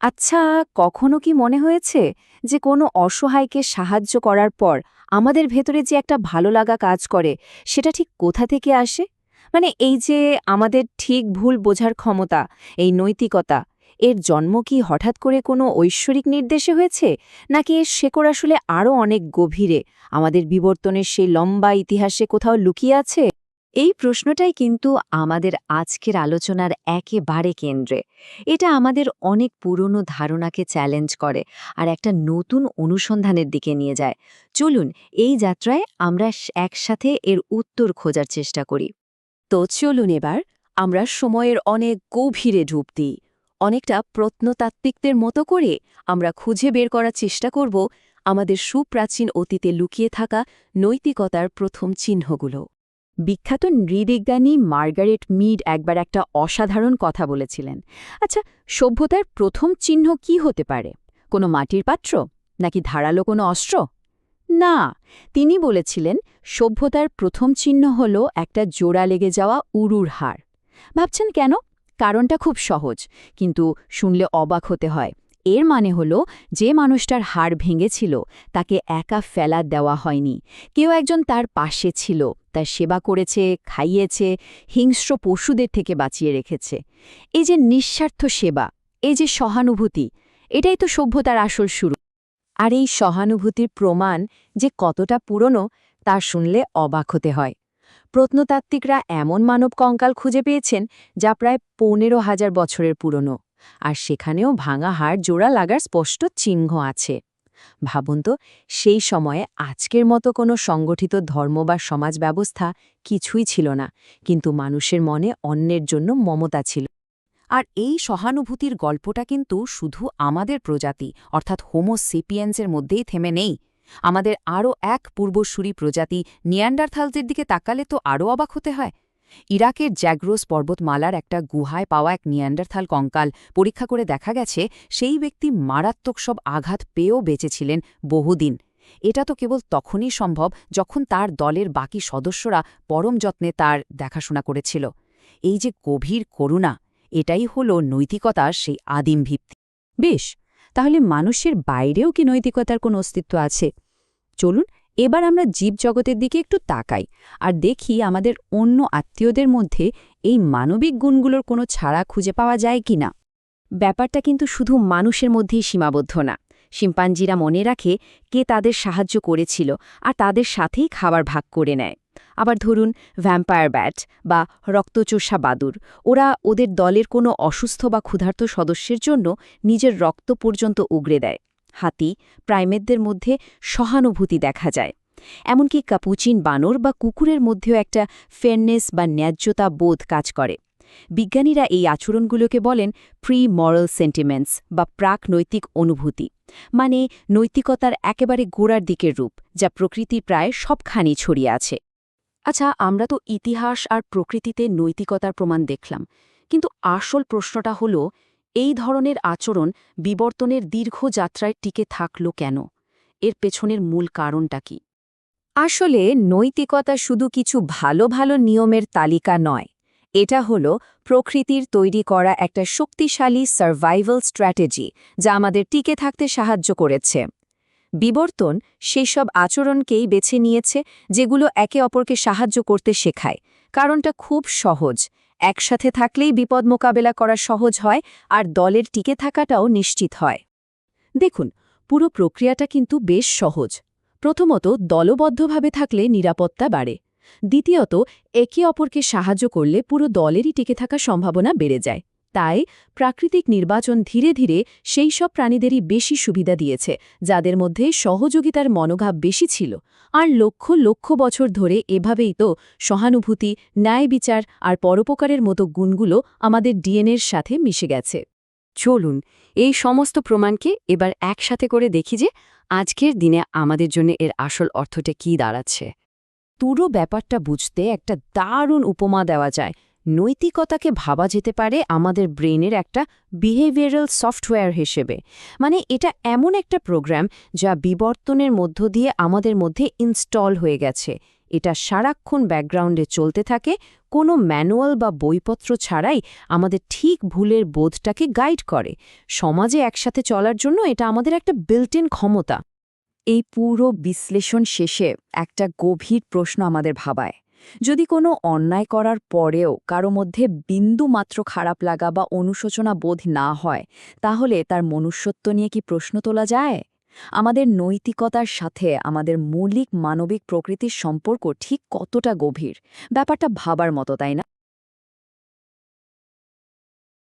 আচ্ছা, কখনো কি মনে হয়েছে যে কোনো অসহায়কে সাহায্য করার পর আমাদের ভেতরে যে একটা ভালো লাগা কাজ করে সেটা ঠিক কোথা থেকে আসে? মানে এই যে আমাদের ঠিক ভুল বোঝার ক্ষমতা, এই নৈতিকতা, এর জন্ম কি হঠাৎ করে কোনো ঐশ্বরিক নির্দেশে হয়েছে, নাকি এর শেকড় আসলে আরও অনেক গভীরে আমাদের বিবর্তনের সেই লম্বা ইতিহাসে কোথাও লুকিয়ে আছে? এই প্রশ্নটাই কিন্তু আমাদের আজকের আলোচনার একেবারে কেন্দ্রে। এটা আমাদের অনেক পুরনো ধারণাকে চ্যালেঞ্জ করে আর একটা নতুন অনুসন্ধানের দিকে নিয়ে যায়। চলুন এই যাত্রায় আমরা একসাথে এর উত্তর খোঁজার চেষ্টা করি। তো চলুন এবার আমরা সময়ের অনেক গভীরে ডুব দিই। অনেকটা প্রত্নতাত্ত্বিকদের মতো করে আমরা খুঁজে বের করার চেষ্টা করব আমাদের সুপ্রাচীন অতীতে লুকিয়ে থাকা নৈতিকতার প্রথম চিহ্নগুলো। বিখ্যাত নৃবিজ্ঞানী মার্গারেট মিড একবার একটা অসাধারণ কথা বলেছিলেন। আচ্ছা, সভ্যতার প্রথম চিহ্ন কি হতে পারে? কোনো মাটির পাত্র, নাকি ধারালো কোনো অস্ত্র? না, তিনি বলেছিলেন সভ্যতার প্রথম চিহ্ন হল একটা জোড়া লেগে যাওয়া উরুর হাড়। ভাবছেন কেন? কারণটা খুব সহজ, কিন্তু শুনলে অবাক হতে হয়। এর মানে হল যে মানুষটার হাড় ভেঙেছিল তাকে একা ফেলা দেওয়া হয়নি। কেউ একজন তার পাশে ছিল, তার সেবা করেছে, খাইয়েছে, হিংস্র পশুদের থেকে বাঁচিয়ে রেখেছে। এই যে নিঃস্বার্থ সেবা, এই যে সহানুভূতি, এটাই তো সভ্যতার আসল শুরু। আর এই সহানুভূতির প্রমাণ যে কতটা পুরনো তা শুনলে অবাক হতে হয়। প্রত্নতাত্ত্বিকরা এমন মানব কঙ্কাল খুঁজে পেয়েছেন যা প্রায় ১৫,০০০ বছরের পুরনো, আর সেখানেও ভাঙা হাড় জোড়া লাগার স্পষ্ট চিহ্ন আছে। ভাবুন তো, সেই সময়ে আজকের মতো কোনো সংগঠিত ধর্ম বা সমাজ ব্যবস্থা কিছুই ছিল না, কিন্তু মানুষের মনে অন্যের জন্য মমতা ছিল। আর এই সহানুভূতির গল্পটা কিন্তু শুধু আমাদের প্রজাতি অর্থাৎ হোমো সেপিয়েন্সের মধ্যেই থেমে নেই। আমাদের আরও এক পূর্বসূরি প্রজাতি নিয়ান্ডারথালসের দিকে তাকালে তো আরও অবাক হতে হয়। ইরাকের জ্যাগ্রোস পর্বতমালার একটা গুহায় পাওয়া এক নিয়ান্ডারথাল কঙ্কাল পরীক্ষা করে দেখা গেছে সেই ব্যক্তি মারাত্মক সব আঘাত পেয়েও বেঁচেছিলেন বহুদিন। এটা তো কেবল তখনই সম্ভব যখন তার দলের বাকি সদস্যরা পরম যত্নে তার দেখাশোনা করেছিল। এই যে গভীর করুণা, এটাই হলো নৈতিকতার সেই আদিম ভিত্তি। বেশ, তাহলে মানুষের বাইরেও কি নৈতিকতার কোনো অস্তিত্ব আছে? চলুন এবার আমরা জীবজগতের দিকে একটু তাকাই আর দেখি আমাদের অন্য আত্মীয়দের মধ্যে এই মানবিক গুণগুলোর কোনো ছাড়া খুঁজে পাওয়া যায় কি না। ব্যাপারটা কিন্তু শুধু মানুষের মধ্যেই সীমাবদ্ধ না। শিম্পাঞ্জিরা মনে রাখে কে তাদের সাহায্য করেছিল আর তাদের সাথেই খাবার ভাগ করে নেয়। আবার ধরুন ভ্যাম্পায়ার ব্যাট বা রক্তচোষা বাদুড়, ওরা ওদের দলের কোনো অসুস্থ বা ক্ষুধার্ত সদস্যের জন্য নিজের রক্ত পর্যন্ত উগরে দেয়। হাতি, প্রাইমেটদের মধ্যে সহানুভূতি দেখা যায়। এমনকি কাপুচিন বানর বা কুকুরের মধ্যেও একটা ফেয়ারনেস বা ন্যায্যতা বোধ কাজ করে। বিজ্ঞানীরা এই আচরণগুলোকে বলেন প্রি মরাল সেন্টিমেন্টস বা প্রাক নৈতিক অনুভূতি, মানে নৈতিকতার একেবারে গোড়ার দিকের রূপ, যা প্রকৃতি প্রায় সবখানি ছড়িয়ে আছে। আচ্ছা, আমরা তো ইতিহাস আর প্রকৃতিতে নৈতিকতার প্রমাণ দেখলাম, কিন্তু আসল প্রশ্নটা হলো এই ধরনের আচরণ বিবর্তনের দীর্ঘ যাত্রায় টিকে থাকল কেন? এর পেছনের মূল কারণটা কি? আসলে নৈতিকতা শুধু কিছু ভালো ভালো নিয়মের তালিকা নয়। এটা হলো প্রকৃতির তৈরি করা একটা শক্তিশালী সার্ভাইভাল স্ট্র্যাটেজি, যা আমাদের টিকে থাকতে সাহায্য করেছে। বিবর্তন সেই সব আচরণকেই বেছে নিয়েছে যেগুলো একে অপরকে সাহায্য করতে শেখায়। কারণটা খুব সহজ, একসাথে থাকলেই বিপদ মোকাবেলা করা সহজ হয় আর দলের টিকে থাকাটাও নিশ্চিত হয়। দেখুন, পুরো প্রক্রিয়াটা কিন্তু বেশ সহজ। প্রথমত, দলবদ্ধভাবে থাকলে নিরাপত্তা বাড়ে। দ্বিতীয়ত, একে অপরকে সাহায্য করলে পুরো দলেরই টিকে থাকার সম্ভাবনা বেড়ে যায়। তাই প্রাকৃতিক নির্বাচন ধীরে ধীরে সেই সব প্রাণীদেরই বেশি সুবিধা দিয়েছে যাদের মধ্যে সহযোগিতার মনোভাব বেশি ছিল। আর লক্ষ লক্ষ বছর ধরে এভাবেই তো সহানুভূতি, ন্যায় বিচার আর পরোপকারের মতো গুণগুলো আমাদের ডিএনএর সাথে মিশে গেছে। চলুন এই সমস্ত প্রমাণকে এবার একসাথে করে দেখি যে আজকের দিনে আমাদের জন্য এর আসল অর্থটা কী দাঁড়াচ্ছে। পুরো ব্যাপারটা বুঝতে একটা দারুণ উপমা দেওয়া যায়। নৈতিকতাকে ভাবা যেতে পারে আমাদের ব্রেনের একটা বিহেভিয়ারাল সফটওয়্যার হিসেবে। মানে এটা এমন একটা প্রোগ্রাম যা বিবর্তনের মধ্য দিয়ে আমাদের মধ্যে ইনস্টল হয়ে গেছে। এটা সারাক্ষণ ব্যাকগ্রাউন্ডে চলতে থাকে, কোনো ম্যানুয়াল বা বইপত্র ছাড়াই আমাদের ঠিক ভুলের বোধটাকে গাইড করে। সমাজে একসাথে চলার জন্য এটা আমাদের একটা বিল্ট ইন ক্ষমতা। এই পুরো বিশ্লেষণ শেষে একটা গভীর প্রশ্ন আমাদের ভাবায়। যদি কোনো অন্যায় করার পরেও কারো মধ্যে বিন্দু মাত্র খারাপ লাগা বা অনুশোচনা বোধ না হয়, তাহলে তার মনুষ্যত্ব নিয়ে কি প্রশ্ন তোলা যায়? আমাদের নৈতিকতার সাথে আমাদের মৌলিক মানবিক প্রকৃতির সম্পর্ক ঠিক কতটা গভীর? ব্যাপারটা ভাবার মতো, তাই না?